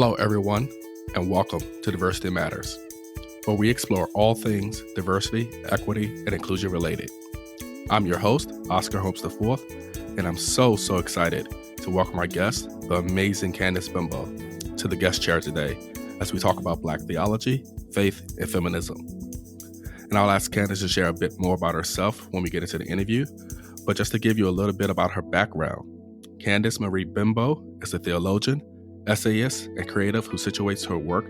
Hello, everyone, and welcome to Diversity Matters, where we explore all things diversity, equity, and inclusion related. I'm your host, Oscar Holmes IV, and I'm so excited to welcome our guest, the amazing Candice Benbow, to the guest chair today as we talk about Black theology, faith, and feminism. And I'll ask Candice to share a bit more about herself when we get into the interview, but just to give you a little bit about her background, Candice Marie Benbow is a theologian, essayist, and creative who situates her work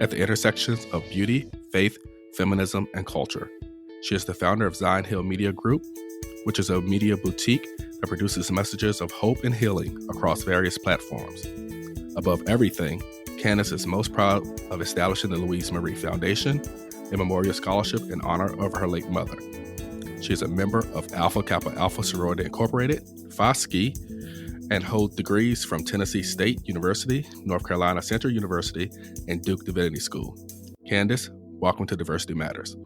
at the intersections of beauty, faith, feminism, and culture. She is the founder of Zion Hill Media Group, which is a media boutique that produces messages of hope and healing across various platforms. Above everything, Candice is most proud of establishing the Louise Marie Foundation, a memorial scholarship in honor of her late mother. She is a member of Alpha Kappa Alpha Sorority Incorporated, Phi Psi, and holds degrees from Tennessee State University, North Carolina Central University, and Duke Divinity School. Candice, welcome to Diversity Matters.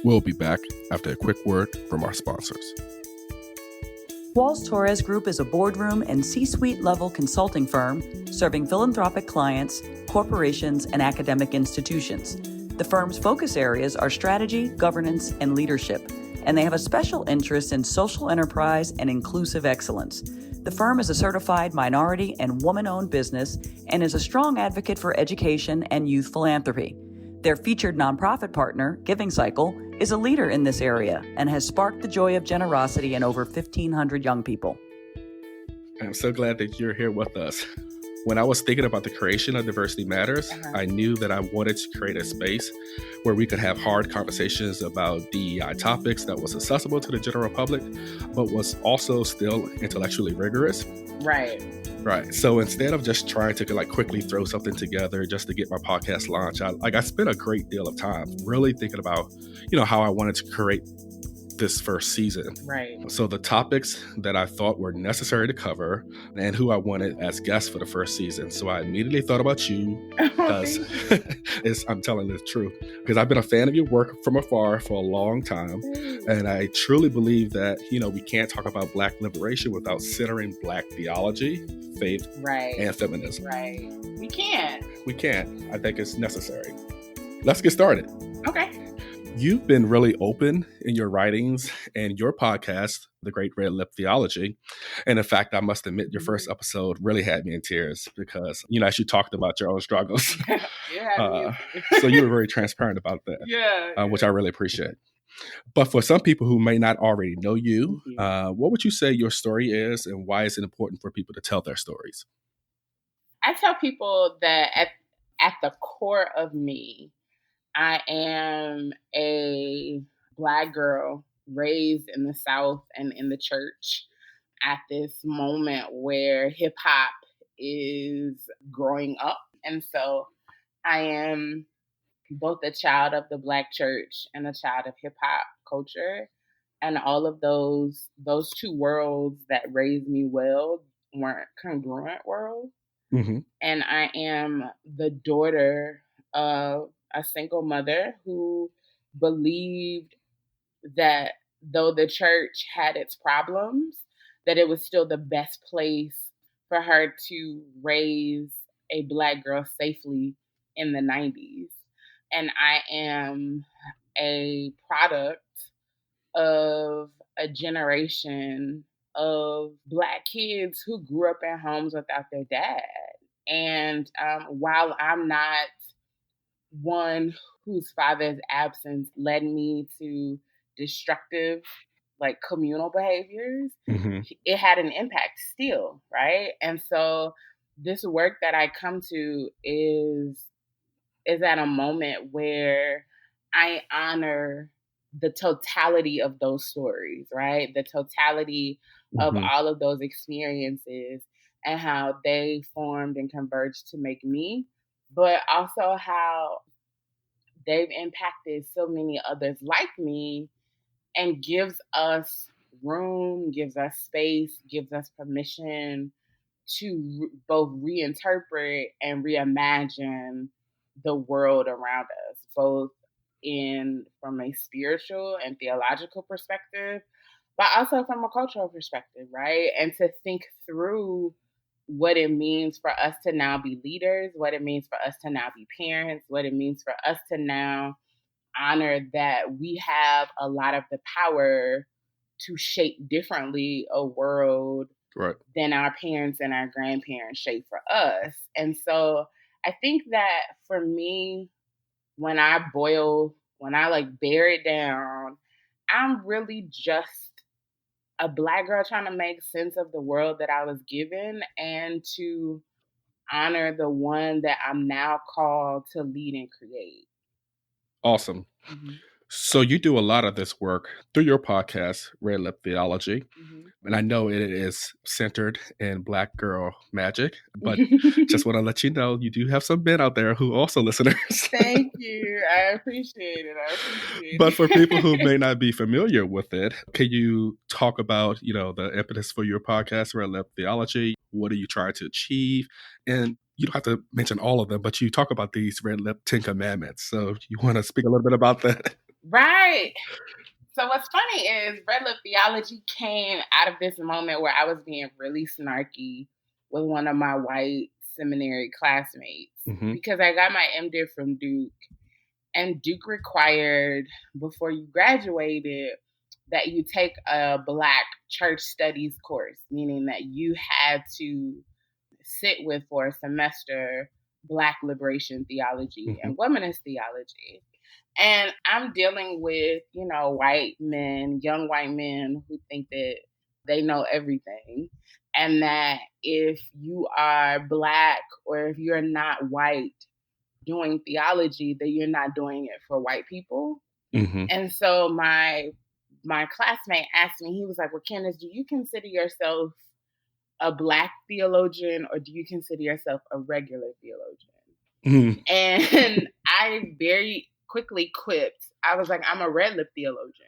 We'll be back after a quick word from our sponsors. Walls Torres Group is a boardroom and C-suite level consulting firm serving philanthropic clients, corporations, and academic institutions. The firm's focus areas are strategy, governance, and leadership, and they have a special interest in social enterprise and inclusive excellence. The firm is a certified minority and woman-owned business and is a strong advocate for education and youth philanthropy. Their featured nonprofit partner, Giving Cycle, is a leader in this area and has sparked the joy of generosity in over 1,500 young people. I'm so glad that you're here with us. When I was thinking about the creation of Diversity Matters, I knew that I wanted to create a space where we could have hard conversations about DEI topics that was accessible to the general public, but was also still intellectually rigorous. Right. So instead of just trying to quickly throw something together just to get my podcast launched, I spent a great deal of time really thinking about, how I wanted to create this first season. Right. So the topics that I thought were necessary to cover and who I wanted as guests for the first season. So I immediately thought about you because I'm telling the truth, because I've been a fan of your work from afar for a long time. And I truly believe that, we can't talk about Black liberation without centering Black theology, faith, and feminism. Right. We can't. I think it's necessary. Let's get started. Okay. You've been really open in your writings and your podcast, The Great Red Lip Theology. And in fact, I must admit, your first episode really had me in tears because, as you talked about your own struggles. So you were very transparent about that, which I really appreciate. But for some people who may not already know you, what would you say your story is and why is it important for people to tell their stories? I tell people that at the core of me, I am a Black girl raised in the South and in the church at this moment where hip hop is growing up. And so I am both a child of the Black church and a child of hip hop culture. And all of those two worlds that raised me well weren't congruent worlds. Mm-hmm. And I am the daughter of a single mother who believed that though the church had its problems, that it was still the best place for her to raise a Black girl safely in the 90s. And I am a product of a generation of Black kids who grew up in homes without their dad. And while I'm not one whose father's absence led me to destructive, communal behaviors, it had an impact still, right? And so this work that I come to is at a moment where I honor the totality of those stories, right? The totality of all of those experiences and how they formed and converged to make me, but also how they've impacted so many others like me and gives us room, gives us space, gives us permission to both reinterpret and reimagine the world around us, both from a spiritual and theological perspective, but also from a cultural perspective, right? And to think through what it means for us to now be leaders, what it means for us to now be parents, what it means for us to now honor that we have a lot of the power to shape differently a world Right. than our parents and our grandparents shape for us. And so I think that for me, when I bear it down, I'm really just a Black girl trying to make sense of the world that I was given and to honor the one that I'm now called to lead and create. Awesome. Mm-hmm. So you do a lot of this work through your podcast, Red Lip Theology. Mm-hmm. And I know it is centered in Black girl magic, but just want to let you know you do have some men out there who also listeners. Thank you. I appreciate it. But for people who may not be familiar with it, can you talk about, the impetus for your podcast, Red Lip Theology? What are you trying to achieve? And you don't have to mention all of them, but you talk about these Red Lip 10 Commandments. So you want to speak a little bit about that? Right. So what's funny is Red Lip Theology came out of this moment where I was being really snarky with one of my white seminary classmates because I got my MDiv from Duke, and Duke required, before you graduated, that you take a Black church studies course, meaning that you had to sit with for a semester Black liberation theology and womanist theology. And I'm dealing with, white men, young white men who think that they know everything. And that if you are Black or if you're not white doing theology, that you're not doing it for white people. And so my classmate asked me, he was like, well, Candice, do you consider yourself a Black theologian or do you consider yourself a regular theologian? And I very quickly quipped. I was like, I'm a Red Lip theologian.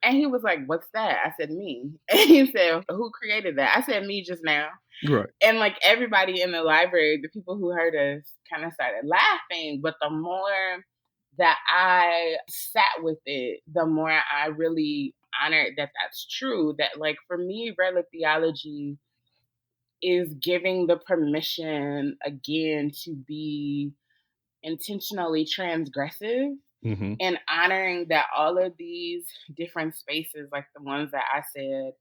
And he was like, what's that? I said, me. And he said, who created that? I said, me just now. Right. And like everybody in the library, the people who heard us kind of started laughing. But the more that I sat with it, the more I really honored that that's true. That like for me, Red Lip theology is giving the permission again to be intentionally transgressive and honoring that all of these different spaces, like the ones that I said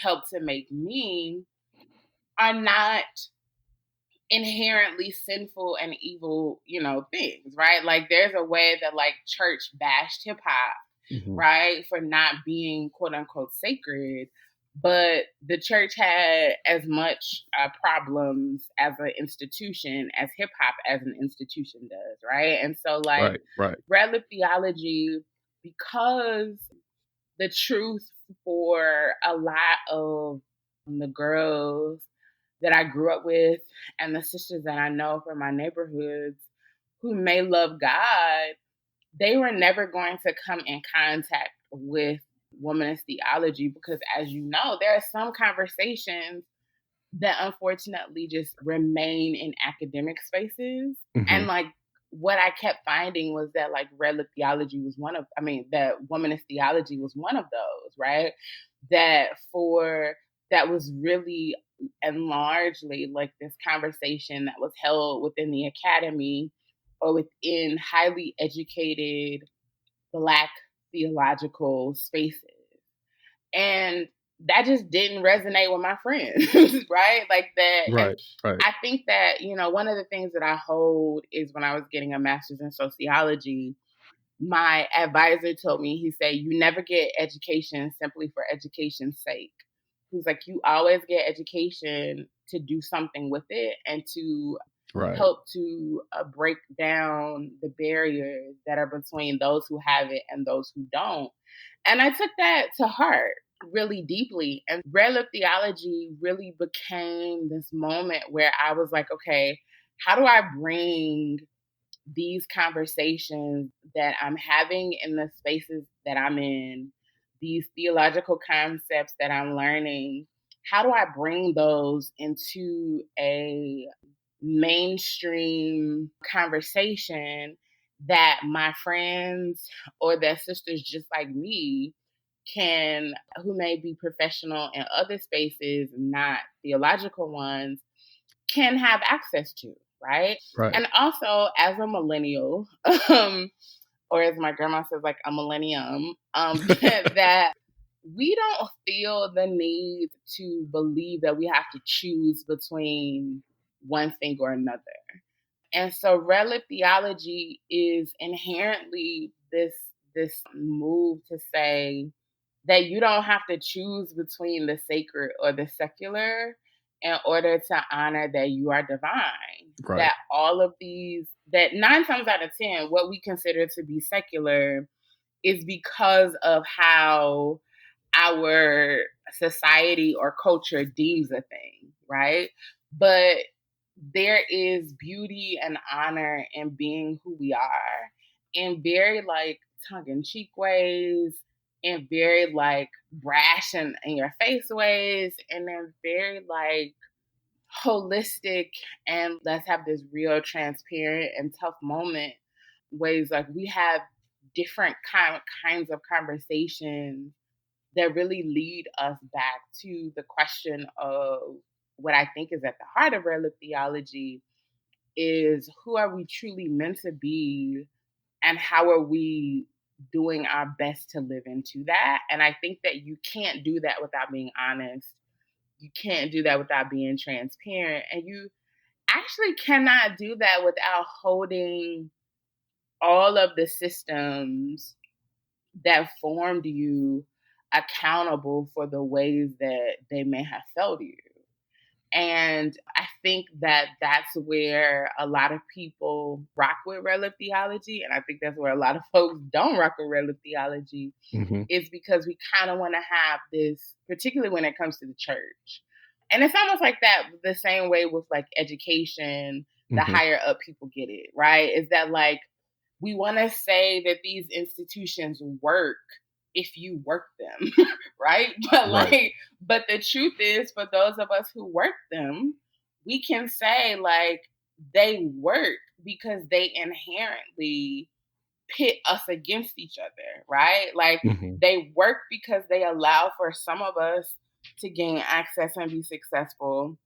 help to make me, are not inherently sinful and evil, things, right? Like there's a way that like church bashed hip hop, right, for not being quote unquote sacred. But the church had as much problems as an institution as hip hop as an institution does, right? And so, like, Red Lip theology, because the truth for a lot of the girls that I grew up with and the sisters that I know from my neighborhoods who may love God, they were never going to come in contact with womanist theology because, as you know, there are some conversations that unfortunately just remain in academic spaces. And like what I kept finding was that like Red Lip theology was that womanist theology was one of those, right? That was really and largely like this conversation that was held within the academy or within highly educated Black theological spaces. And that just didn't resonate with my friends, right? Like that. Right. I think that, one of the things that I hold is when I was getting a master's in sociology, my advisor told me, he said, you never get education simply for education's sake. He's like, you always get education to do something with it and to help to break down the barriers that are between those who have it and those who don't. And I took that to heart really deeply. And Red Lip theology really became this moment where I was like, okay, how do I bring these conversations that I'm having in the spaces that I'm in, these theological concepts that I'm learning, how do I bring those into a mainstream conversation that my friends or their sisters just like me who may be professional in other spaces, not theological ones, can have access to, right? Right. And also, as a millennial, or as my grandma says, like a millennium, that we don't feel the need to believe that we have to choose between one thing or another. And so Red Lip Theology is inherently this move to say that you don't have to choose between the sacred or the secular in order to honor that you are divine. Right. That all of these, that 9 times out of 10, what we consider to be secular is because of how our society or culture deems a thing, right? But there is beauty and honor in being who we are in very like tongue-in-cheek ways, in very like brash and in your face ways, and then very like holistic and let's have this real transparent and tough moment ways. Like we have different kinds of conversations that really lead us back to the question of what I think is at the heart of Red Lip Theology is who are we truly meant to be and how are we doing our best to live into that? And I think that you can't do that without being honest. You can't do that without being transparent. And you actually cannot do that without holding all of the systems that formed you accountable for the ways that they may have failed you. And I think that that's where a lot of people rock with Red Lip Theology. And I think that's where a lot of folks don't rock with Red Lip Theology is because we kind of want to have this, particularly when it comes to the church. And it's almost like that the same way with like education, the higher up people get it, right? Is that like, we want to say that these institutions work if you work them, right? But like, but the truth is, for those of us who work them, we can say like they work because they inherently pit us against each other, right? Like they work because they allow for some of us to gain access and be successful,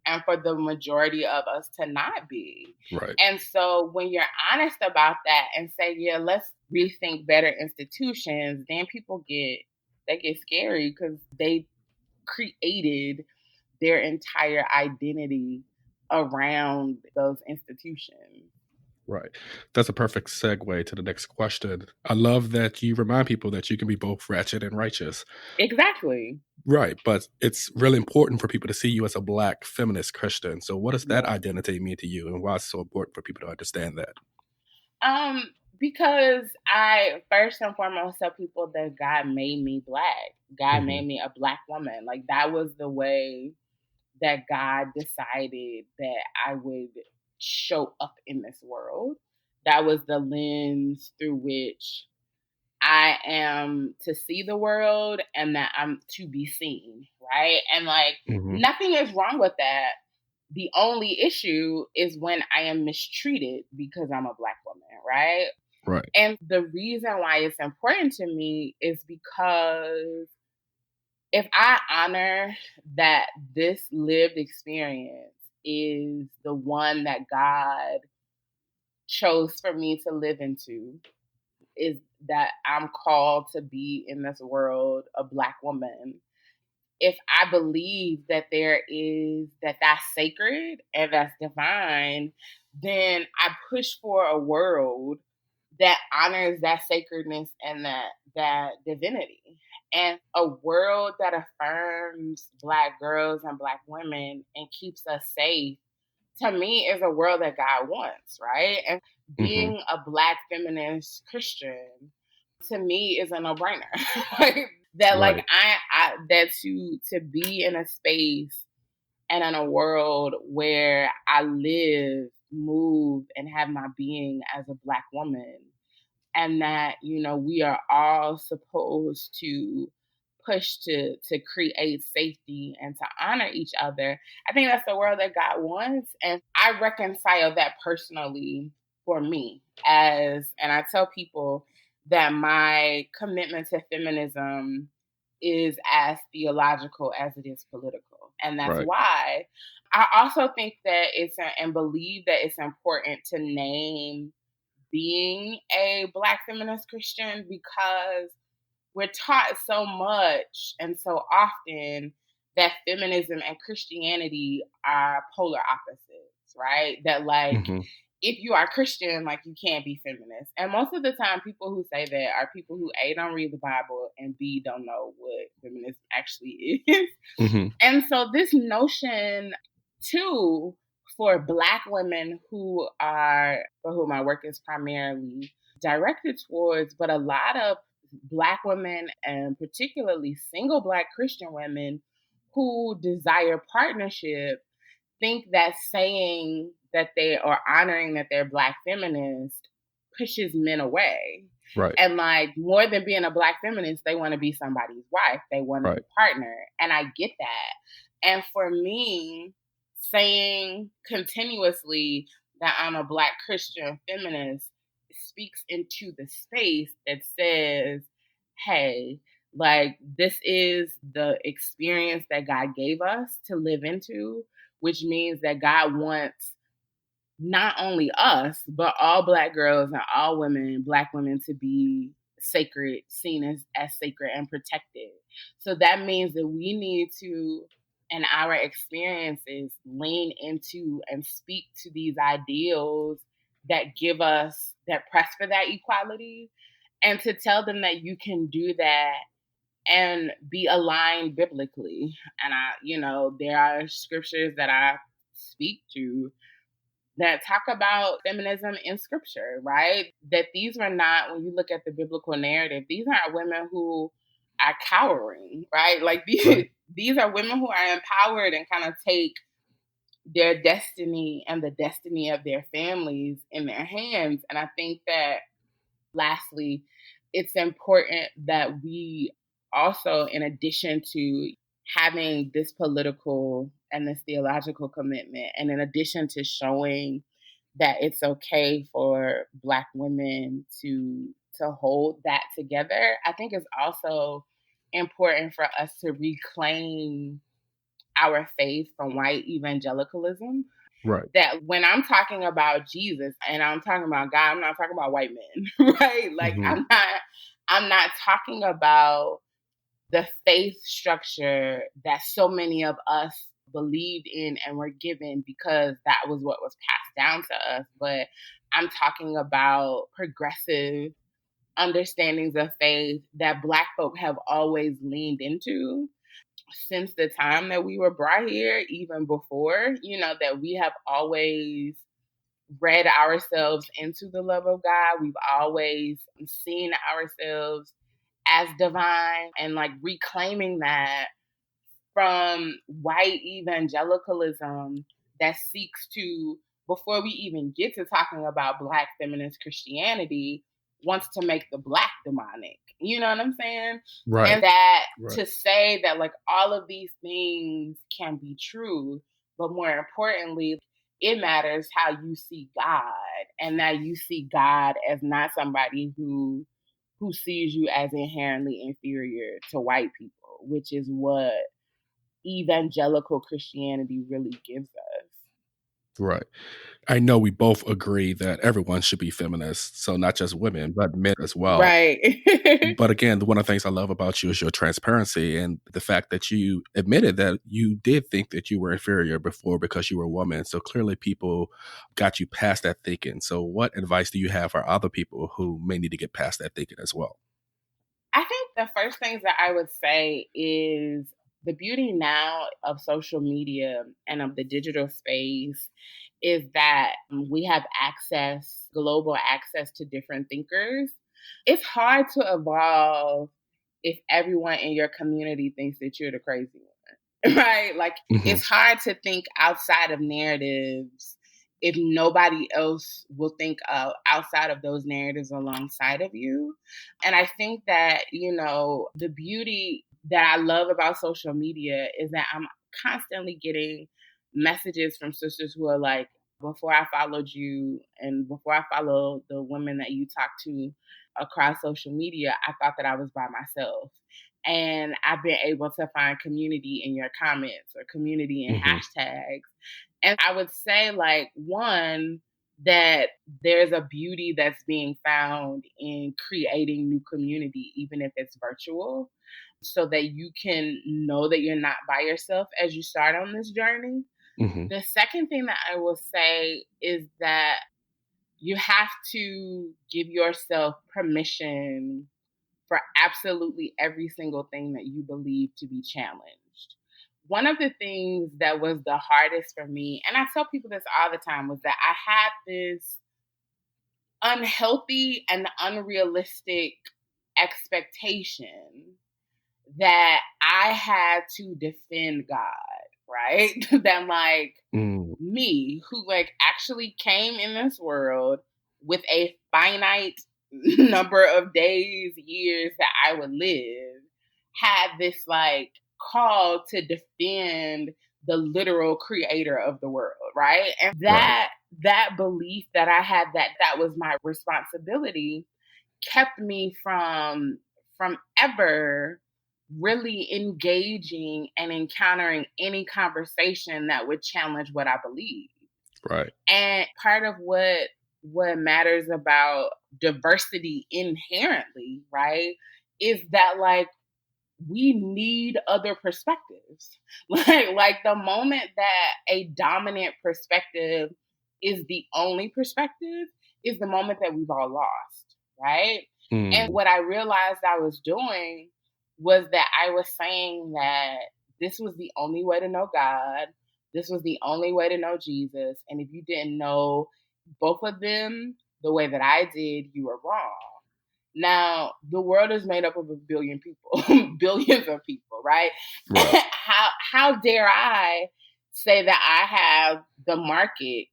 and for the majority of us to not be. Right. And so when you're honest about that and say, yeah, let's rethink better institutions, then people get scary because they created their entire identity around those institutions. Right. That's a perfect segue to the next question. I love that you remind people that you can be both ratchet and righteous. Exactly. Right. But it's really important for people to see you as a Black feminist Christian. So what does that identity mean to you, and why it's so important for people to understand that? Because I first and foremost tell people that God made me Black. God made me a Black woman. Like that was the way that God decided that I would show up in this world. That was the lens through which I am to see the world and that I'm to be seen, right? And like nothing is wrong with that. The only issue is when I am mistreated because I'm a Black woman, right? Right. And the reason why it's important to me is because if I honor that this lived experience is the one that God chose for me to live into, is that I'm called to be in this world a Black woman. If I believe that that's sacred and that's divine, then I push for a world that honors that sacredness and that divinity. And a world that affirms Black girls and Black women and keeps us safe, to me, is a world that God wants, right? And being a Black feminist Christian, to me, is a no-brainer. That like I that to be in a space and in a world where I live, move, and have my being as a Black woman, and that, you know, we are all supposed to push to create safety and to honor each other. I think that's the world that God wants. And I reconcile that personally for me and I tell people that my commitment to feminism is as theological as it is political. And that's Right. why I also think that and believe that it's important to name being a Black feminist Christian, because we're taught so much and so often that feminism and Christianity are polar opposites, right? That like, hmm if you are Christian, like you can't be feminist. And most of the time, people who say that are people who A, don't read the Bible, and B, don't know what feminism actually is. hmm And so this notion too, for Black women for whom my work is primarily directed towards, but a lot of Black women, and particularly single Black Christian women who desire partnership, think that saying that they are honoring that they're Black feminist pushes men away. Right. And like, more than being a Black feminist, they want to be somebody's wife. They want to Right. be partner. And I get that. And for me, saying continuously that I'm a Black Christian feminist speaks into the space that says, hey, like, this is the experience that God gave us to live into, which means that God wants not only us, but all Black girls and all women, Black women, to be sacred, seen as sacred and protected. So that means that we need to, in our experiences, lean into and speak to these ideals that give us, that press for that equality, and to tell them that you can do that and be aligned biblically. And there are scriptures that I speak to that talk about feminism in scripture, right? That these were not, when you look at the biblical narrative, these aren't women who are cowering, right? Like these are women who are empowered and kind of take their destiny and the destiny of their families in their hands. And I think that, lastly, it's important that we also, in addition to having this political and this theological commitment, and in addition to showing that it's okay for Black women to hold that together, I think it's also important for us to reclaim our faith from white evangelicalism. Right. That when I'm talking about Jesus and I'm talking about God, I'm not talking about white men, right? Like Mhm. I'm not talking about the faith structure that so many of us believed in and were given because that was what was passed down to us. But I'm talking about progressive understandings of faith that Black folk have always leaned into since the time that we were brought here, even before, that we have always read ourselves into the love of God. We've always seen ourselves as divine, and like reclaiming that from white evangelicalism that seeks to, before we even get to talking about Black feminist Christianity, wants to make the Black demonic. You know what I'm saying? Right. And that Right. to say that like all of these things can be true, but more importantly, it matters how you see God, and that you see God as not somebody who sees you as inherently inferior to white people, which is what evangelical Christianity really gives us. Right. I know we both agree that everyone should be feminists, so not just women, but men as well. Right. But again, one of the things I love about you is your transparency and the fact that you admitted that you did think that you were inferior before because you were a woman. So clearly people got you past that thinking. So what advice do you have for other people who may need to get past that thinking as well? I think the first things that I would say is the beauty now of social media and of the digital space is that we have global access to different thinkers. It's hard to evolve if everyone in your community thinks that you're the crazy one, right? Like, It's hard to think outside of narratives if nobody else will think outside of those narratives alongside of you. And I think that, the beauty that I love about social media is that I'm constantly getting messages from sisters who are like, before I followed you and before I followed the women that you talk to across social media, I thought that I was by myself. And I've been able to find community in your comments or community in hashtags. And I would say, like, one, that there's a beauty that's being found in creating new community, even if it's virtual, so that you can know that you're not by yourself as you start on this journey. The second thing that I will say is that you have to give yourself permission for absolutely every single thing that you believe to be challenged. One of the things that was the hardest for me, and I tell people this all the time, was that I had this unhealthy and unrealistic expectation that I had to defend God, right? That like me, who like actually came in this world with a finite number of days, years that I would live, had this like call to defend the literal creator of the world, right? And that belief that I had that was my responsibility kept me from ever really engaging and encountering any conversation that would challenge what I believe. Right. And part of what matters about diversity inherently, right, is that like we need other perspectives. Like the moment that a dominant perspective is the only perspective is the moment that we've all lost, right? And what I realized I was doing was that I was saying that this was the only way to know God. This was the only way to know Jesus. And if you didn't know both of them the way that I did, you were wrong. Now, the world is made up of a billion people, billions of people, right? How dare I say that I have the market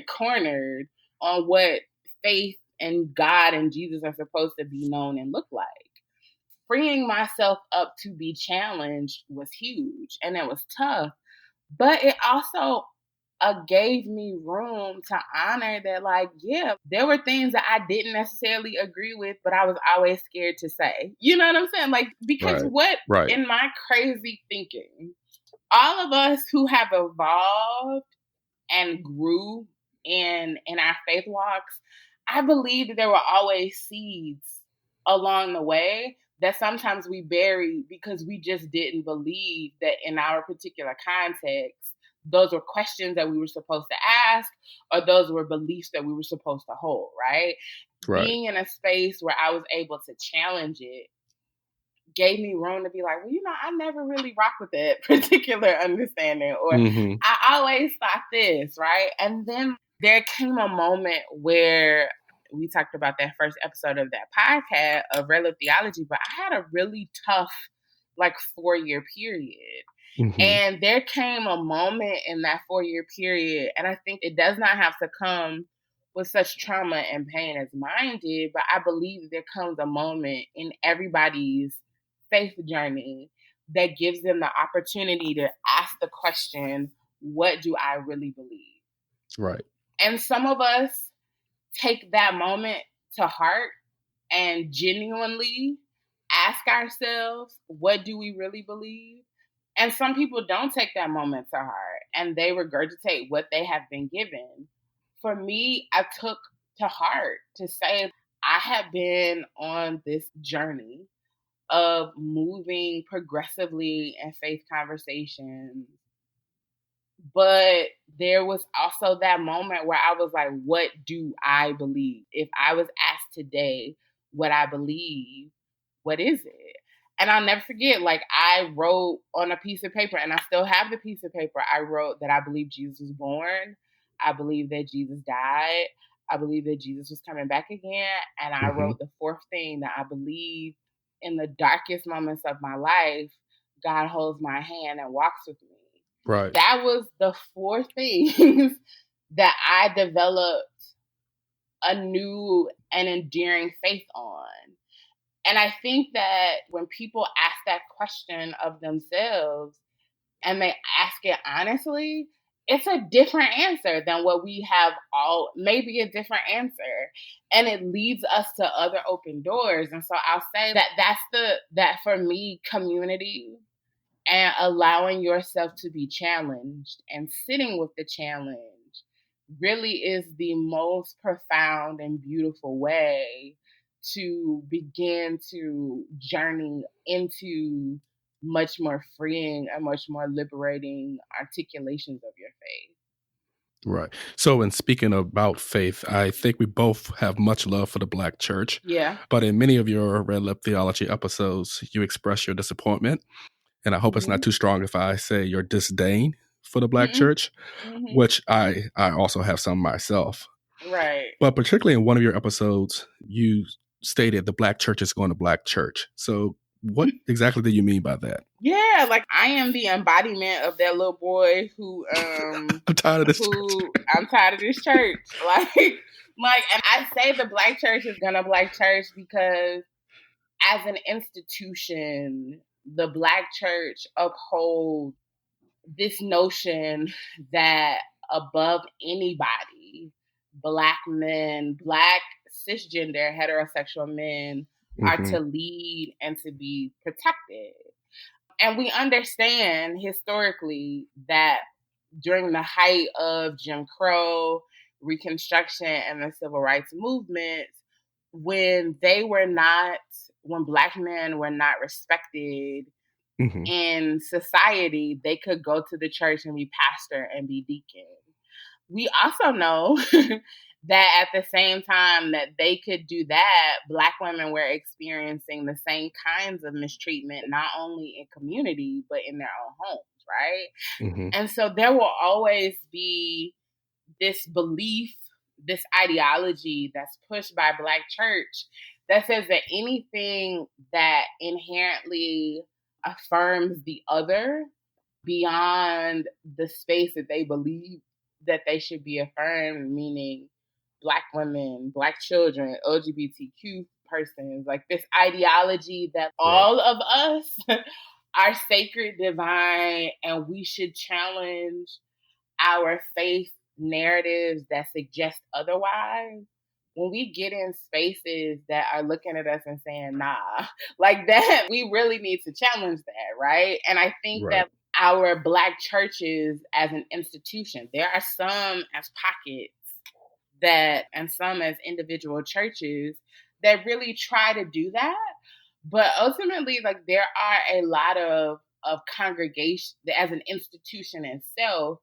cornered on what faith and God and Jesus are supposed to be known and look like? Freeing myself up to be challenged was huge and it was tough, but it also gave me room to honor that, like, yeah, there were things that I didn't necessarily agree with, but I was always scared to say. You know what I'm saying? Like, because in my crazy thinking, all of us who have evolved and grew in our faith walks, I believe that there were always seeds along the way that sometimes we buried because we just didn't believe that in our particular context, those were questions that we were supposed to ask, or those were beliefs that we were supposed to hold, right? Being in a space where I was able to challenge it gave me room to be like, well, you know, I never really rock with that particular understanding, or I always thought this, right? And then there came a moment where we talked about that first episode of that podcast of Red Lip Theology, but I had a really tough, like, 4-year period. And there came a moment in that 4-year period, and I think it does not have to come with such trauma and pain as mine did, but I believe there comes a moment in everybody's faith journey that gives them the opportunity to ask the question, what do I really believe? Right. And some of us take that moment to heart and genuinely ask ourselves, what do we really believe? And some people don't take that moment to heart and they regurgitate what they have been given. For me, I took to heart to say I have been on this journey of moving progressively in faith conversations. But there was also that moment where I was like, what do I believe? If I was asked today what I believe, what is it? And I'll never forget, like, I wrote on a piece of paper, and I still have the piece of paper. I wrote that I believe Jesus was born. I believe that Jesus died. I believe that Jesus was coming back again. And I wrote the fourth thing, that I believe in the darkest moments of my life, God holds my hand and walks with me. Right. That was the 4 things that I developed a new and endearing faith on. And I think that when people ask that question of themselves and they ask it honestly, it's a different answer than what we have maybe a different answer. And it leads us to other open doors. And so I'll say that for me, community and allowing yourself to be challenged and sitting with the challenge really is the most profound and beautiful way to begin to journey into much more freeing and much more liberating articulations of your faith. Right. So in speaking about faith, I think we both have much love for the Black church. Yeah. But in many of your Red Lip Theology episodes, you express your disappointment. And I hope it's not too strong if I say your disdain for the Black church, which I also have some myself. Right. But particularly in one of your episodes, you stated the Black church is going to Black church. So what exactly do you mean by that? Yeah, like I am the embodiment of that little boy who I'm tired of this church. I'm tired of this church. And I say the Black church is gonna Black church because as an institution, the Black church upholds this notion that above anybody, Black men, Black cisgender heterosexual men are to lead and to be protected. And we understand historically that during the height of Jim Crow, Reconstruction, and the Civil Rights movement, when Black men were not respected in society, they could go to the church and be pastor and be deacon. We also know that at the same time that they could do that, Black women were experiencing the same kinds of mistreatment, not only in community, but in their own homes, right? And so there will always be this belief, this ideology that's pushed by Black church that says that anything that inherently affirms the other beyond the space that they believe that they should be affirmed, meaning Black women, Black children, LGBTQ persons, like this ideology that all of us are sacred, divine, and we should challenge our faith narratives that suggest otherwise. When we get in spaces that are looking at us and saying, nah, like that, we really need to challenge that, right? And I think that our Black churches as an institution, there are some as pockets and some as individual churches that really try to do that. But ultimately, like there are a lot of congregations as an institution itself.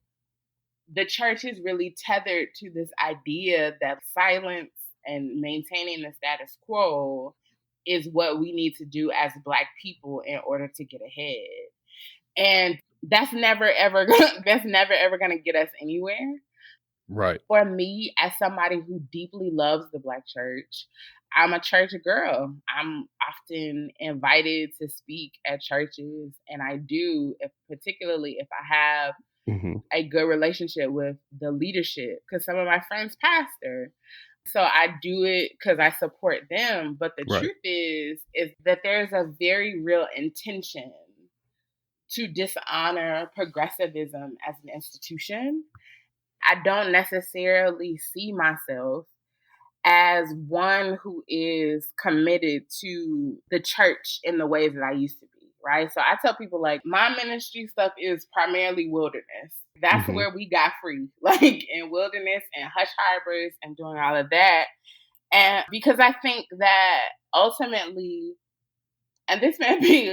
The church is really tethered to this idea that silence and maintaining the status quo is what we need to do as Black people in order to get ahead. And that's never ever going to get us anywhere. Right. For me, as somebody who deeply loves the Black church, I'm a church girl. I'm often invited to speak at churches, and I do, particularly if I have a good relationship with the leadership, because some of my friends pastor. So I do it because I support them. But the truth is that there's a very real intention to dishonor progressivism as an institution. I don't necessarily see myself as one who is committed to the church in the ways that I used to be, right? So I tell people, like, my ministry stuff is primarily wilderness. That's where we got free, like in wilderness and hush harbors and doing all of that. And because I think that ultimately, and this may be,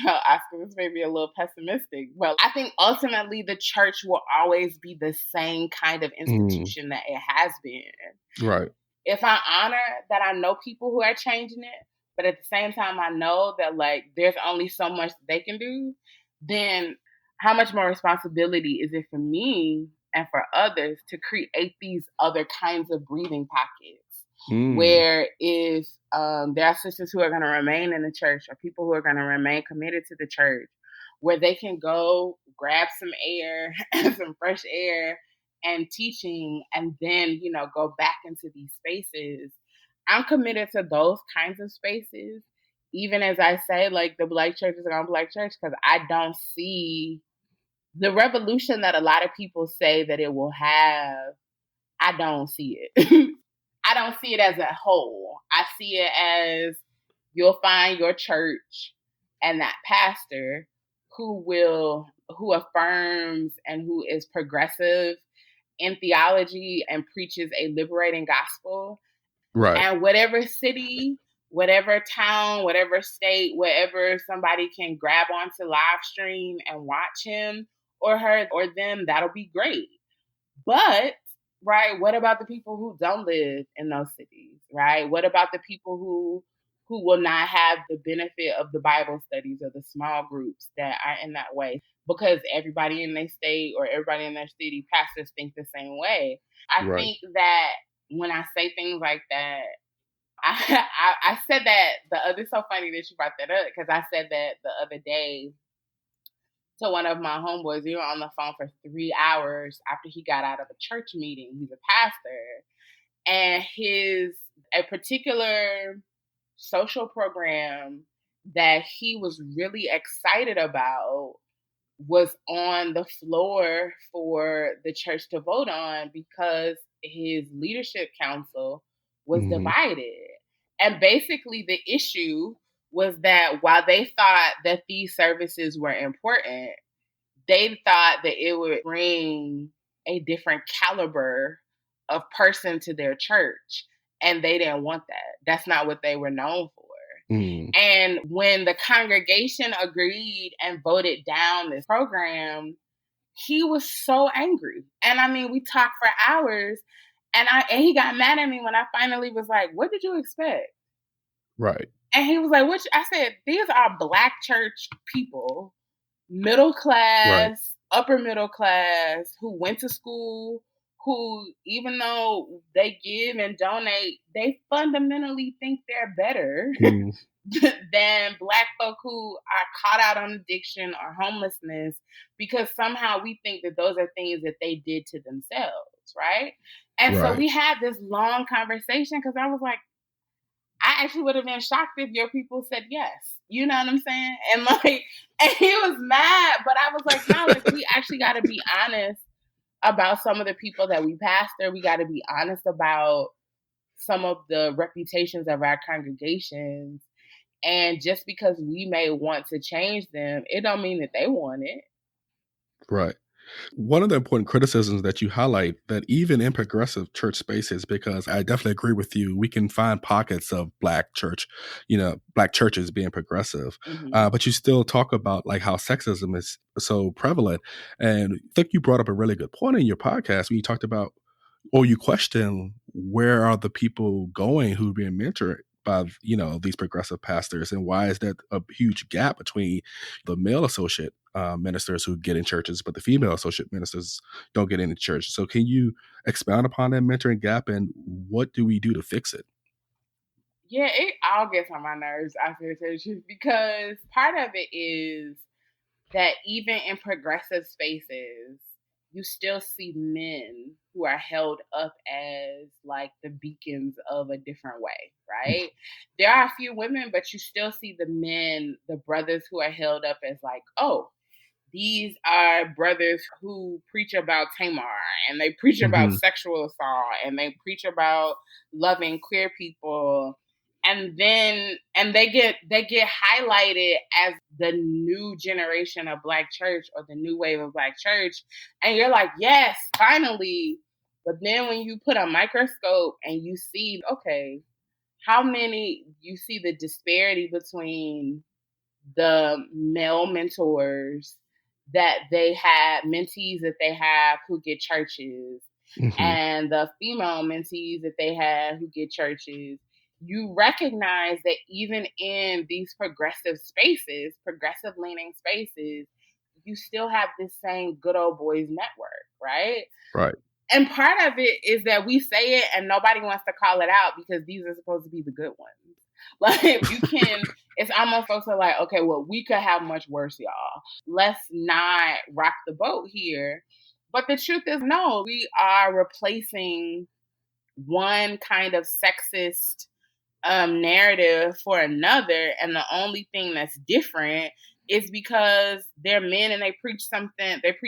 Oscar, this may be a little pessimistic, but I think ultimately the church will always be the same kind of institution that it has been. Right. If I honor that I know people who are changing it, but at the same time I know that like there's only so much they can do, then how much more responsibility is it for me and for others to create these other kinds of breathing pockets? Where if there are sisters who are going to remain in the church or people who are going to remain committed to the church, where they can go grab some air and some fresh air and teaching and then, go back into these spaces. I'm committed to those kinds of spaces, even as I say, like, the Black church is going to Black church, because I don't see the revolution that a lot of people say that it will have, I don't see it. I don't see it as a whole. I see it as you'll find your church and that pastor who affirms and who is progressive in theology and preaches a liberating gospel. Right. And whatever city, whatever town, whatever state, wherever somebody can grab onto live stream and watch him or her or them, that'll be great. But, right, what about the people who don't live in those cities, right? What about the people who will not have the benefit of the Bible studies or the small groups that are in that way? Because everybody in their state or everybody in their city, pastors think the same way. I think that when I say things like that, I said that it's so funny that you brought that up, because I said that the other day to one of my homeboys. We were on the phone for 3 hours after he got out of a church meeting. He's a pastor, and a particular social program that he was really excited about was on the floor for the church to vote on because his leadership council was divided. And basically the issue was that while they thought that these services were important, they thought that it would bring a different caliber of person to their church. And they didn't want that. That's not what they were known for. And when the congregation agreed and voted down this program, he was so angry. And I mean, we talked for hours, and he got mad at me when I finally was like, "What did you expect?" Right. And he was like, I said, "These are Black church people, middle class, upper middle class, who went to school, who, even though they give and donate, they fundamentally think they're better than Black folk who are caught out on addiction or homelessness, because somehow we think that those are things that they did to themselves, right?" And so we had this long conversation, because I was like, I actually would have been shocked if your people said yes. You know what I'm saying? And he was mad, but I was like, no, we actually got to be honest about some of the people that we pastor. We got to be honest about some of the reputations of our congregations. And just because we may want to change them, it don't mean that they want it. Right. One of the important criticisms that you highlight, that even in progressive church spaces, because I definitely agree with you, we can find pockets of Black church, Black churches being progressive, but you still talk about like how sexism is so prevalent. And I think you brought up a really good point in your podcast when you talked about, or you question, where are the people going who are being mentored by, these progressive pastors, and why is there a huge gap between the male associate ministers who get in churches, but the female associate ministers don't get into church? So can you expound upon that mentoring gap, and what do we do to fix it? Yeah, it all gets on my nerves, I feel, because part of it is that even in progressive spaces, you still see men who are held up as like the beacons of a different way, right? There are a few women, but you still see the men, the brothers, who are held up as like, oh, these are brothers who preach about Tamar, and they preach about sexual assault, and they preach about loving queer people. And they get highlighted as the new generation of Black church, or the new wave of Black church. And you're like, yes, finally. But then when you put a microscope and you see, okay, you see the disparity between the male mentors that they have, mentees that they have who get churches, and the female mentees that they have who get churches. You recognize that even in these progressive spaces, progressive leaning spaces, you still have this same good old boys network, right? Right. And part of it is that we say it and nobody wants to call it out, because these are supposed to be the good ones. Like, it's almost also like, okay, well, we could have much worse, y'all. Let's not rock the boat here. But the truth is, no, we are replacing one kind of sexist narrative for another, and the only thing that's different it's because they're men and they preach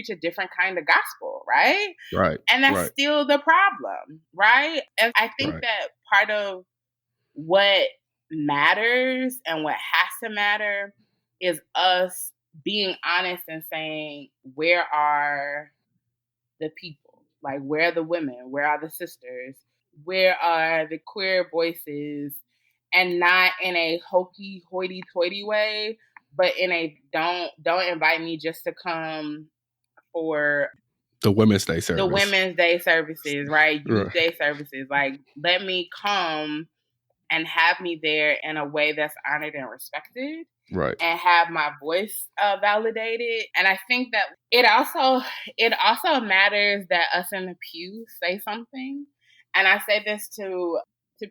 a different kind of gospel, right? Right. And that's still the problem, right? And I think that part of what matters and what has to matter is us being honest and saying, where are the people? Like, where are the women? Where are the sisters? Where are the queer voices? And not in a hokey, hoity-toity way, but in a don't invite me just to come for the Women's Day service. The Women's Day services, right? Youth Day services. Like, let me come and have me there in a way that's honored and respected. Right. And have my voice validated. And I think that it also matters that us in the pew say something. And I say this to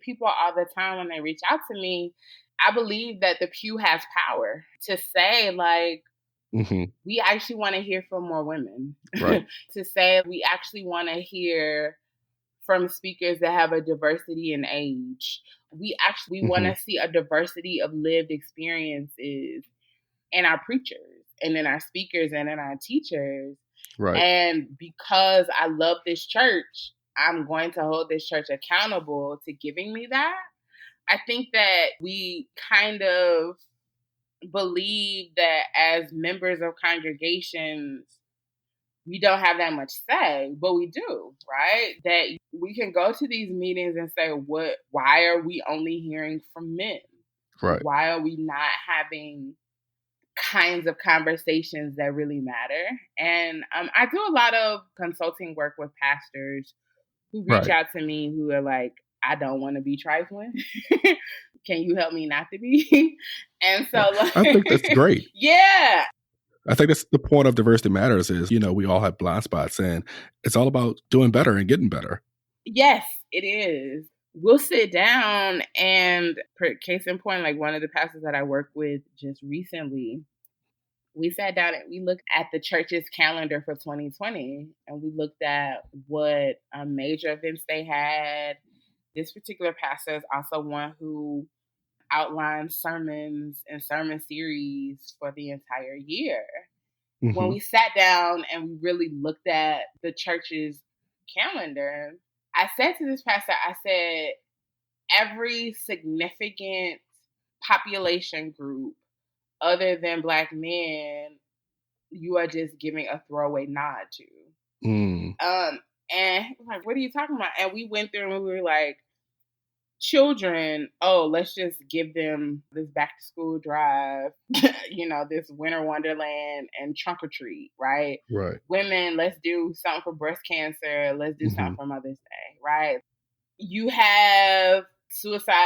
people all the time when they reach out to me. I believe that the pew has power to say, like, we actually want to hear from more women. Right. To say we actually want to hear from speakers that have a diversity in age. We want to see a diversity of lived experiences in our preachers and in our speakers and in our teachers. Right. And because I love this church, I'm going to hold this church accountable to giving me that. I think that we kind of believe that as members of congregations, we don't have that much say, but we do, right? That we can go to these meetings and say, why are we only hearing from men? Right. Why are we not having kinds of conversations that really matter? And I do a lot of consulting work with pastors who reach out to me who are like, I don't want to be trifling. Can you help me not to be? And so like, I think that's great. Yeah. I think that's the point of Diversity Matters is, we all have blind spots and it's all about doing better and getting better. Yes, it is. We'll sit down and, case in point, like one of the pastors that I worked with just recently, we sat down and we looked at the church's calendar for 2020 and we looked at what major events they had. This particular pastor is also one who outlined sermons and sermon series for the entire year. When we sat down and we really looked at the church's calendar, I said to this pastor, I said, every significant population group other than Black men, you are just giving a throwaway nod to. And like, what are you talking about? And we went through and we were like, children, let's just give them this back to school drive, this winter wonderland and trunk or treat, right? Right. Women, let's do something for breast cancer. Let's do something for Mother's Day, right? You have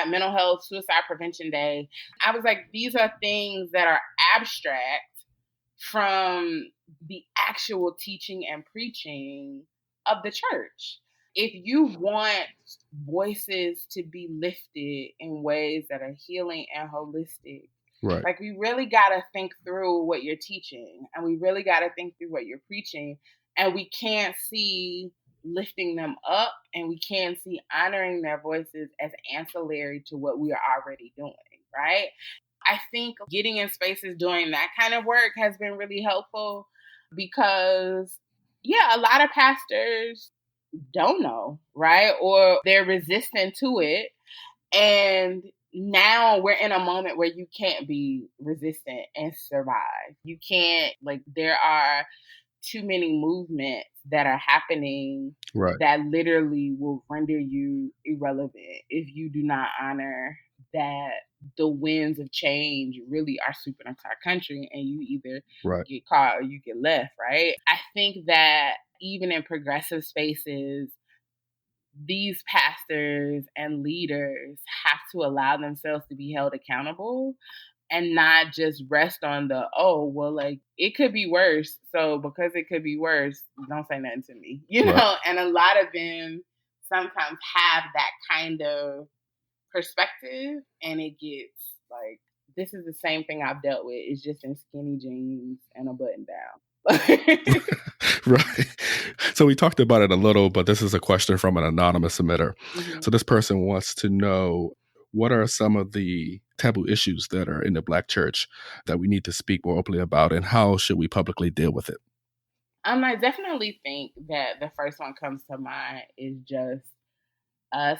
mental health, suicide prevention day. I was like, these are things that are abstract from the actual teaching and preaching of the church. If you want voices to be lifted in ways that are healing and holistic, right, like we really got to think through what you're teaching and we really got to think through what you're preaching. And we can't see lifting them up and we can't see honoring their voices as ancillary to what we are already doing, right? I think getting in spaces doing that kind of work has been really helpful because, a lot of pastors don't know, right? Or they're resistant to it. And now we're in a moment where you can't be resistant and survive. You can't, there are too many movements that are happening that literally will render you irrelevant if you do not honor that the winds of change really are sweeping across our country and you either get caught or you get left, right? I think that even in progressive spaces, these pastors and leaders have to allow themselves to be held accountable and not just rest on it could be worse. So because it could be worse, don't say nothing to me, know? And a lot of them sometimes have that kind of perspective and it gets like, this is the same thing I've dealt with. It's just in skinny jeans and a button down. Right. So we talked about it a little, but this is a question from an anonymous submitter. So this person wants to know, what are some of the taboo issues that are in the Black church that we need to speak more openly about, and how should we publicly deal with it? I definitely think that the first one comes to mind is just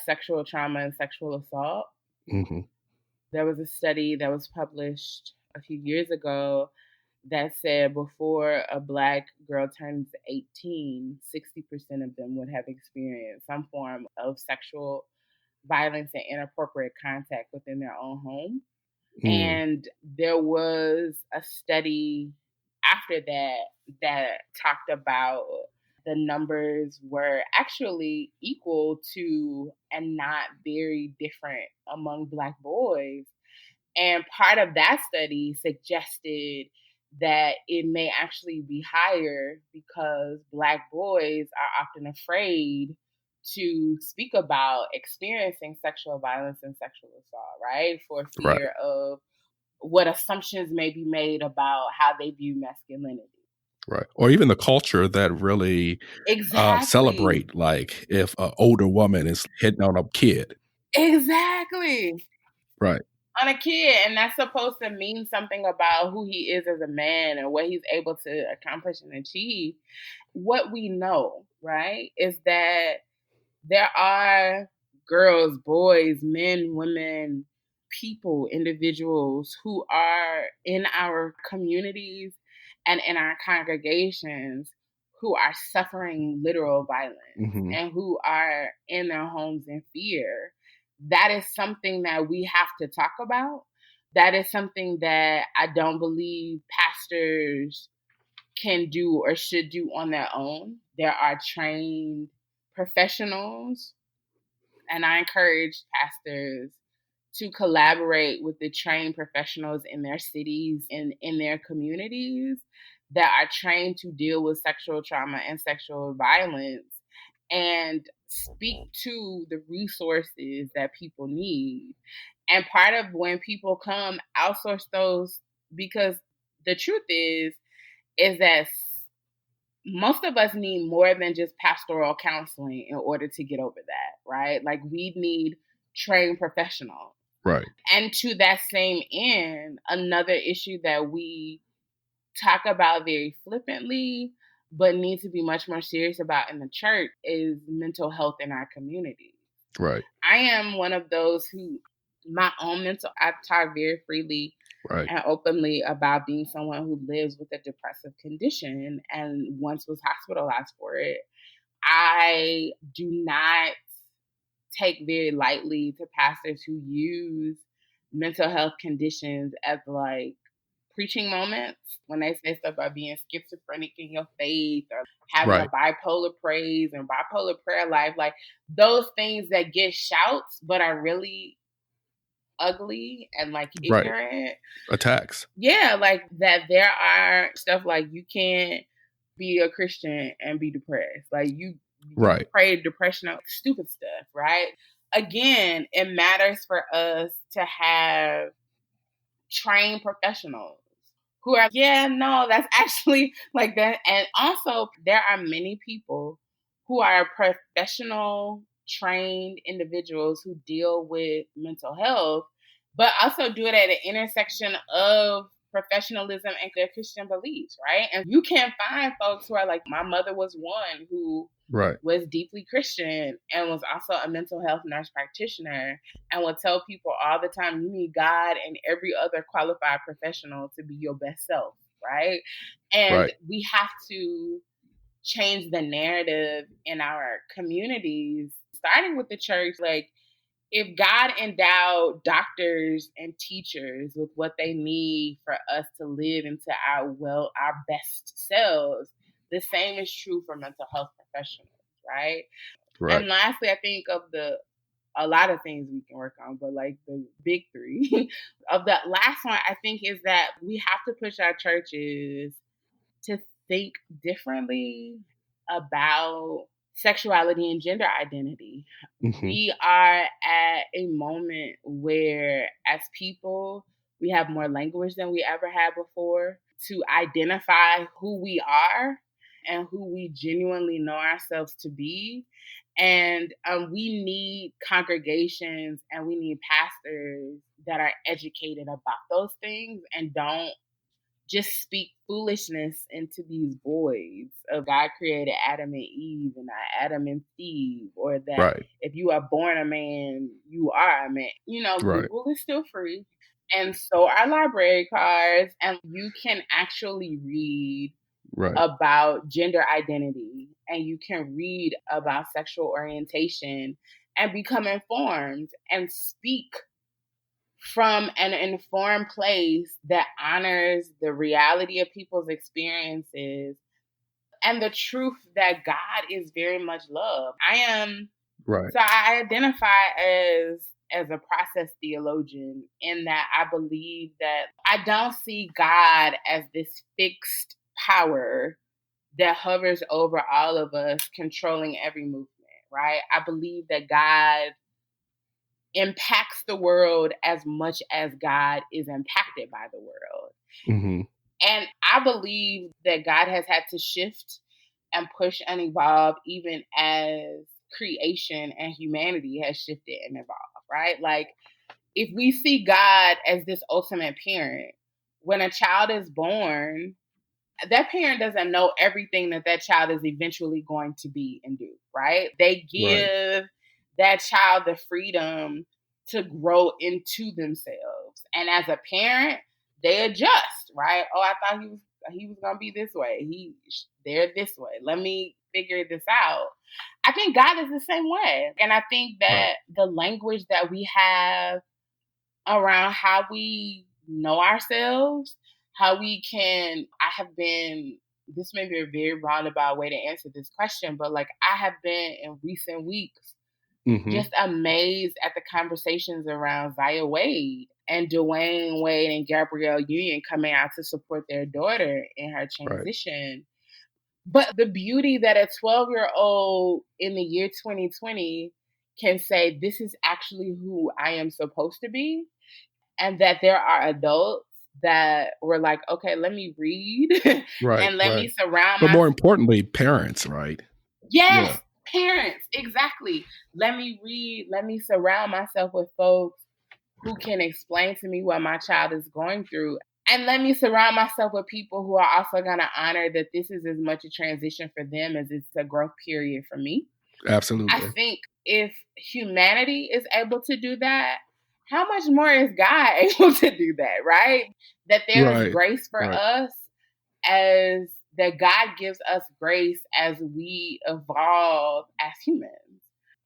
sexual trauma and sexual assault. Mm-hmm. There was a study that was published a few years ago that said before a Black girl turns 18, 60% of them would have experienced some form of sexual violence and inappropriate contact within their own home. And there was a study after that talked about the numbers were actually equal to and not very different among Black boys. And part of that study suggested that it may actually be higher because Black boys are often afraid to speak about experiencing sexual violence and sexual assault, right? For fear of what assumptions may be made about how they view masculinity. Right. Or even the culture that really celebrate, like, if an older woman is hitting on a kid. Exactly. Right. On a kid. And that's supposed to mean something about who he is as a man and what he's able to accomplish and achieve. What we know, right, is that there are girls, boys, men, women, people, individuals who are in our communities and in our congregations who are suffering literal violence and who are in their homes in fear. That is something that we have to talk about. That is something that I don't believe pastors can do or should do on their own. There are trained professionals, and I encourage pastors to collaborate with the trained professionals in their cities and in their communities that are trained to deal with sexual trauma and sexual violence and speak to the resources that people need. And part of when people come, outsource those, because the truth is that most of us need more than just pastoral counseling in order to get over that, right? Like, we need trained professionals. Right. And to that same end, another issue that we talk about very flippantly, but need to be much more serious about in the church, is mental health in our community. Right. I am one of those who, I've talked very freely and openly about being someone who lives with a depressive condition and once was hospitalized for it. I do not take very lightly to pastors who use mental health conditions as like preaching moments when they say stuff about being schizophrenic in your faith or having a bipolar praise and bipolar prayer life. Like, those things that get shouts but are really ugly and like ignorant attacks. Yeah, like that. There are stuff like, you can't be a Christian and be depressed. Like, you pray depression, stupid stuff, right? Again, it matters for us to have trained professionals who are, that's actually like that. And also, there are many people who are professional, trained individuals who deal with mental health, but also do it at an intersection of professionalism and their Christian beliefs, right? And you can find folks who are like, my mother was one who was deeply Christian and was also a mental health nurse practitioner and will tell people all the time, you need God and every other qualified professional to be your best self, right? And we have to change the narrative in our communities, starting with the church. Like, if God endowed doctors and teachers with what they need for us to live into our best selves, the same is true for mental health professionals, right? And lastly, I think of a lot of things we can work on, but like the big three of the last one, I think, is that we have to push our churches to think differently about sexuality and gender identity. We are at a moment where, as people, we have more language than we ever had before to identify who we are and who we genuinely know ourselves to be. And we need congregations and we need pastors that are educated about those things and don't just speak foolishness into these voids of God created Adam and Eve and not Adam and Steve, or that Right. if you are born a man, you are a man. Right. Google is still free. And so are library cards, and you can actually read Right. about gender identity, and you can read about sexual orientation and become informed and speak from an informed place that honors the reality of people's experiences and the truth that God is very much love. Right. So I identify as a process theologian, in that I believe that I don't see God as this fixed power that hovers over all of us, controlling every movement, right? I believe that God impacts the world as much as God is impacted by the world. Mm-hmm. And I believe that God has had to shift and push and evolve even as creation and humanity has shifted and evolved, right? Like, if we see God as this ultimate parent, when a child is born, that parent doesn't know everything that child is eventually going to be and do, right? They give that child the freedom to grow into themselves. And as a parent, they adjust, right? Oh, I thought he was going to be this way. They're this way. Let me figure this out. I think God is the same way. And I think that the language that we have around how we know ourselves, how we can, this may be a very roundabout way to answer this question, but like, I have been in recent weeks just amazed at the conversations around Zaya Wade and Dwayne Wade and Gabrielle Union coming out to support their daughter in her transition. But the beauty that a 12-year-old in the year 2020 can say, this is actually who I am supposed to be. And that there are adults that were like, okay, let me read and let me surround myself. But more importantly, parents, right? Yes, parents, exactly. Let me read, let me surround myself with folks who can explain to me what my child is going through. And let me surround myself with people who are also going to honor that this is as much a transition for them as it's a growth period for me. Absolutely. I think if humanity is able to do that, how much more is God able to do that, right? That there is grace for us, as that God gives us grace as we evolve as humans.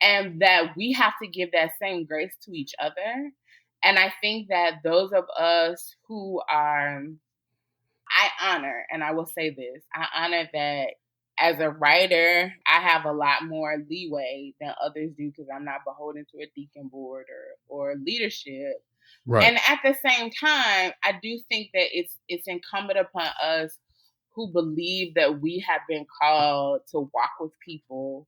And that we have to give that same grace to each other. And I think that those of us who are, I honor, and I will say this, I honor that as a writer, I have a lot more leeway than others do because I'm not beholden to a deacon board or leadership. And at the same time, I do think that it's incumbent upon us who believe that we have been called to walk with people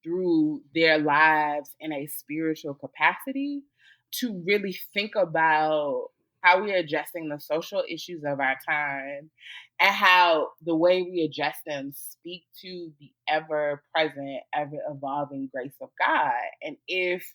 through their lives in a spiritual capacity to really think about how we're addressing the social issues of our time and how the way we address them speak to the ever-present, ever-evolving grace of God. And if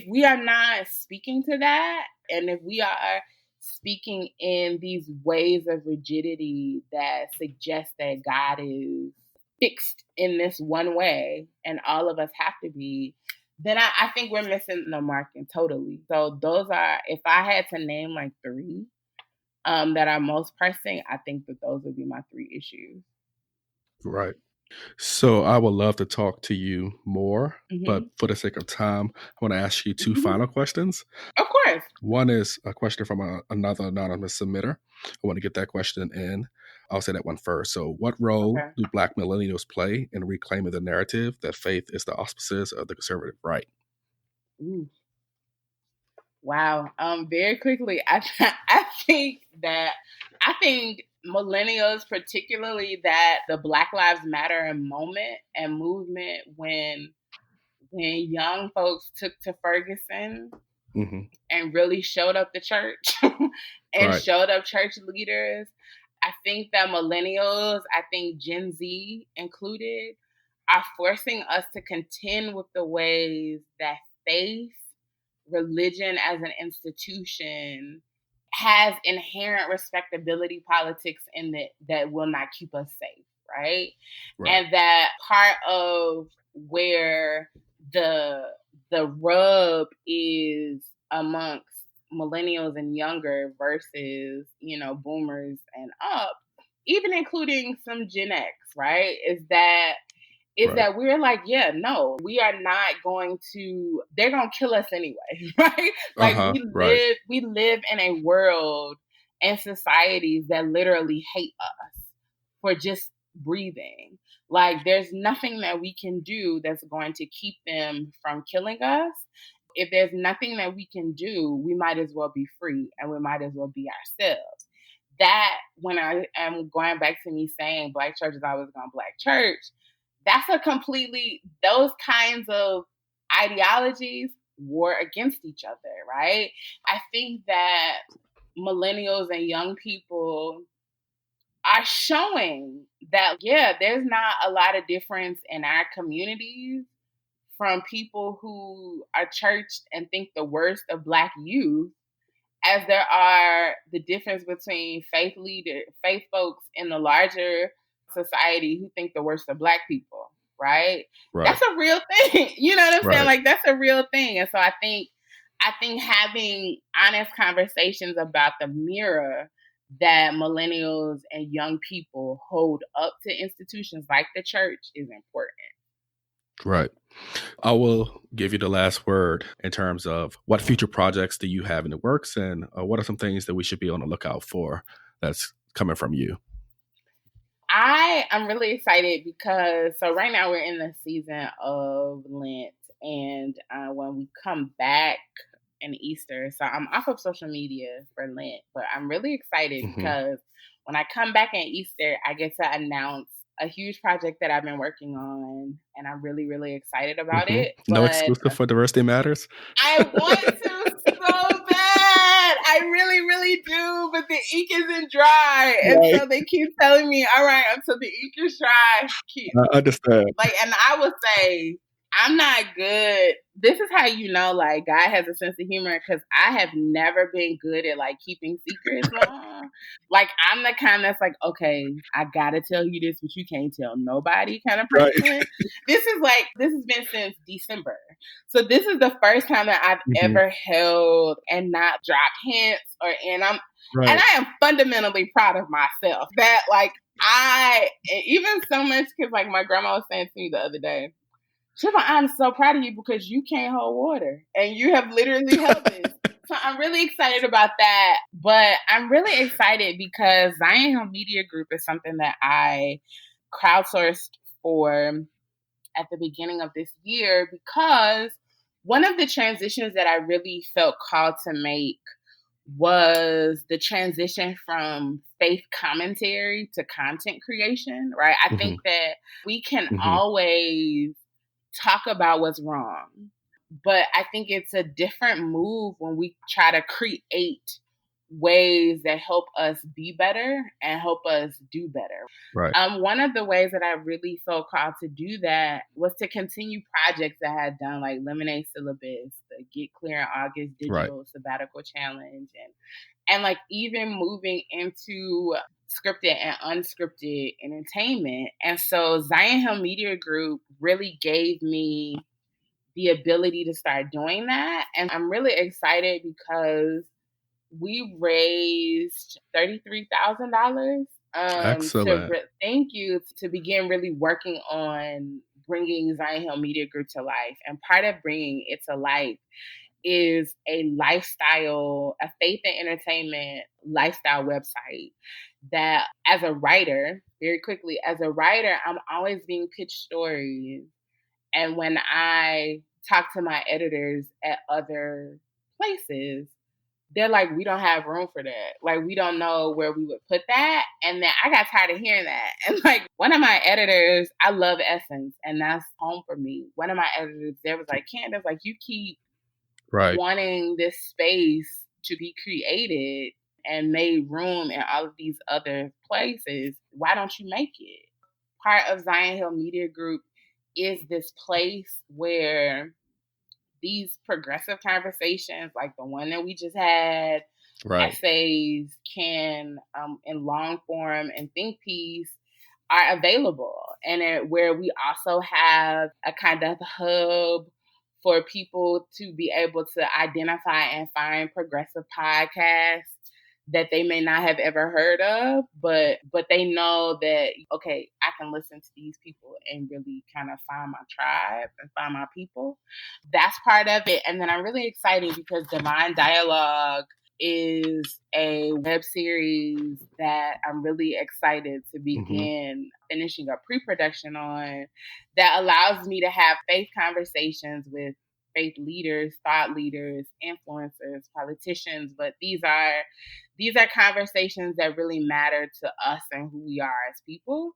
we are not speaking to that, and if we are speaking in these ways of rigidity that suggest that God is fixed in this one way and all of us have to be, then I think we're missing the mark totally. So those are, if I had to name like three that are most pressing, I think that those would be my three issues. Right. So I would love to talk to you more, but for the sake of time, I want to ask you two final questions. Of course. One is a question from another anonymous submitter. I want to get that question in. I'll say that one first. So what role do Black millennials play in reclaiming the narrative that faith is the auspices of the conservative right? Ooh. Wow. Very quickly, I think millennials, particularly that the Black Lives Matter moment and movement, when young folks took to Ferguson and really showed up the church and showed up church leaders. I think that millennials, I think Gen Z included, are forcing us to contend with the ways that faith, religion as an institution has inherent respectability politics in it that will not keep us safe, right? And that part of where the rub is amongst millennials and younger versus, boomers and up, even including some Gen X, right? Is that we're like, yeah, no, we are not going to, they're going to kill us anyway, right? Like we live in a world and societies that literally hate us for just breathing. Like there's nothing that we can do that's going to keep them from killing us. If there's nothing that we can do, we might as well be free and we might as well be ourselves. That, when I am going back to me saying Black church is always going to Black church, that's a completely, those kinds of ideologies war against each other, right? I think that millennials and young people are showing that, yeah, there's not a lot of difference in our communities from people who are churched and think the worst of Black youth as there are the difference between faith folks in the larger society who think the worst of Black people, right? That's a real thing. You know what I'm saying? Like that's a real thing. And so I think having honest conversations about the mirror that millennials and young people hold up to institutions like the church is important. Right. I will give you the last word in terms of what future projects do you have in the works and what are some things that we should be on the lookout for that's coming from you? I am really excited because, so right now we're in the season of Lent, and when we come back in Easter, so I'm off of social media for Lent, but I'm really excited because when I come back in Easter, I get to announce a huge project that I've been working on, and I'm really, really excited about it. No exclusive for Diversity Matters? I want to so bad. I really, really do, but the ink isn't dry. And so they keep telling me, all right, until the ink is dry, I understand. Like, and I would say, I'm not good. This is how you know, like, God has a sense of humor, because I have never been good at, like, keeping secrets long. Like, I'm the kind that's like, okay, I gotta tell you this, but you can't tell nobody kind of person. Right. This has been since December. So this is the first time that I've ever held and not dropped hints and I am fundamentally proud of myself that, like, even so much, because, like, my grandma was saying to me the other day, she's like, I'm so proud of you because you can't hold water and you have literally held this. So I'm really excited about that. But I'm really excited because Zion Hill Media Group is something that I crowdsourced for at the beginning of this year, because one of the transitions that I really felt called to make was the transition from faith commentary to content creation, right? I think that we can always talk about what's wrong, but I think it's a different move when we try to create ways that help us be better and help us do better. Right. One of the ways that I really felt called to do that was to continue projects that I had done, like Lemonade Syllabus, the Get Clear in August Digital Sabbatical Challenge, and like even moving into scripted and unscripted entertainment. And so Zion Hill Media Group really gave me the ability to start doing that. And I'm really excited because we raised $33,000 Excellent. Thank you, to begin really working on bringing Zion Hill Media Group to life. And part of bringing it to life is a faith and entertainment lifestyle website that, as a writer, I'm always being pitched stories. And when I talk to my editors at other places, they're like, we don't have room for that. Like, we don't know where we would put that. And then I got tired of hearing that. And like, one of my editors, I love Essence, and that's home for me. One of my editors there was like, Candice, like, you keep wanting this space to be created and made room in all of these other places. Why don't you make it? Part of Zion Hill Media Group is this place where these progressive conversations, like the one that we just had, essays can, in long form and think piece, are available. And where we also have a kind of hub for people to be able to identify and find progressive podcasts that they may not have ever heard of, but they know that, okay, I can listen to these people and really kind of find my tribe and find my people. That's part of it. And then I'm really excited because Divine Dialogue is a web series that I'm really excited to begin finishing up pre-production on, that allows me to have faith conversations with faith leaders, thought leaders, influencers, politicians, but these are conversations that really matter to us and who we are as people.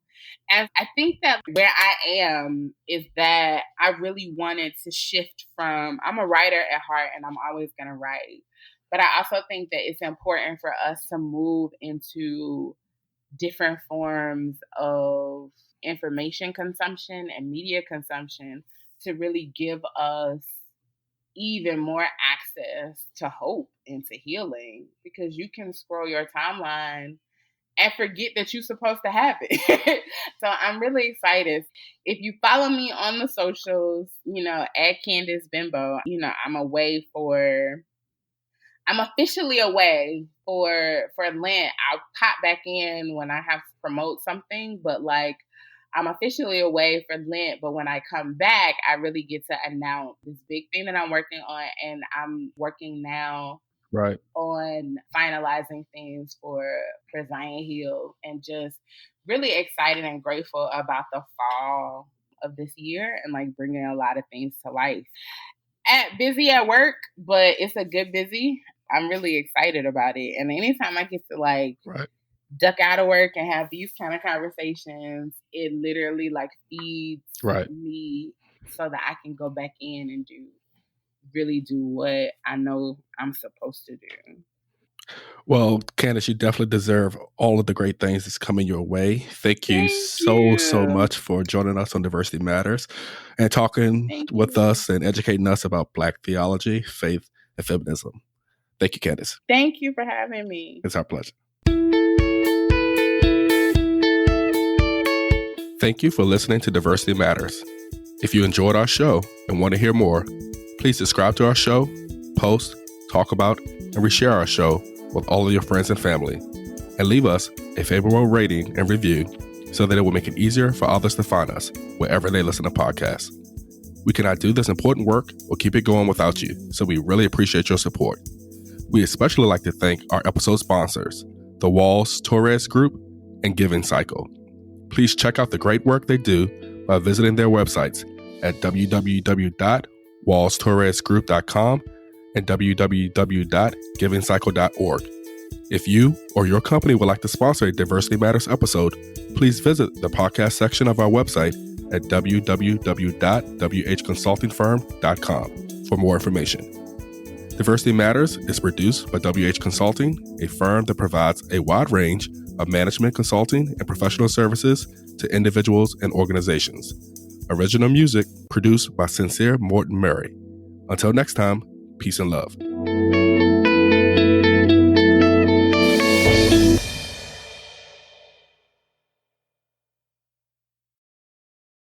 And I think that where I am is that I really wanted to shift from, I'm a writer at heart and I'm always going to write. But I also think that it's important for us to move into different forms of information consumption and media consumption to really give us even more access to hope and to healing, because you can scroll your timeline and forget that you're supposed to have it. So I'm really excited. If you follow me on the socials, at Candice Benbow, I'm officially away for Lent. I'll pop back in when I have to promote something, but I'm officially away for Lent, but when I come back, I really get to announce this big thing that I'm working on, and I'm working now on finalizing things for Zion Hill, and just really excited and grateful about the fall of this year and bringing a lot of things to life. Busy at work, but it's a good busy. I'm really excited about it. And anytime I get to duck out of work and have these kind of conversations, it literally feeds me so that I can go back in and do what I know I'm supposed to do. Well, Candice, you definitely deserve all of the great things that's coming your way. Thank you so much for joining us on Diversity Matters and talking with us and educating us about Black theology, faith, and feminism. Thank you, Candice. Thank you for having me. It's our pleasure. Thank you for listening to Diversity Matters. If you enjoyed our show and want to hear more, please subscribe to our show, post, talk about, and reshare our show with all of your friends and family, and leave us a favorable rating and review so that it will make it easier for others to find us wherever they listen to podcasts. We cannot do this important work or keep it going without you, so we really appreciate your support. We especially like to thank our episode sponsors, the Walls-Torres Group and Giving Cycle. Please check out the great work they do by visiting their websites at www.wallstorresgroup.com and www.givingcycle.org. If you or your company would like to sponsor a Diversity Matters episode, please visit the podcast section of our website at www.whconsultingfirm.com for more information. Diversity Matters is produced by WH Consulting, a firm that provides a wide range of management consulting and professional services to individuals and organizations. Original music produced by Sincere Morton Murray. Until next time, peace and love.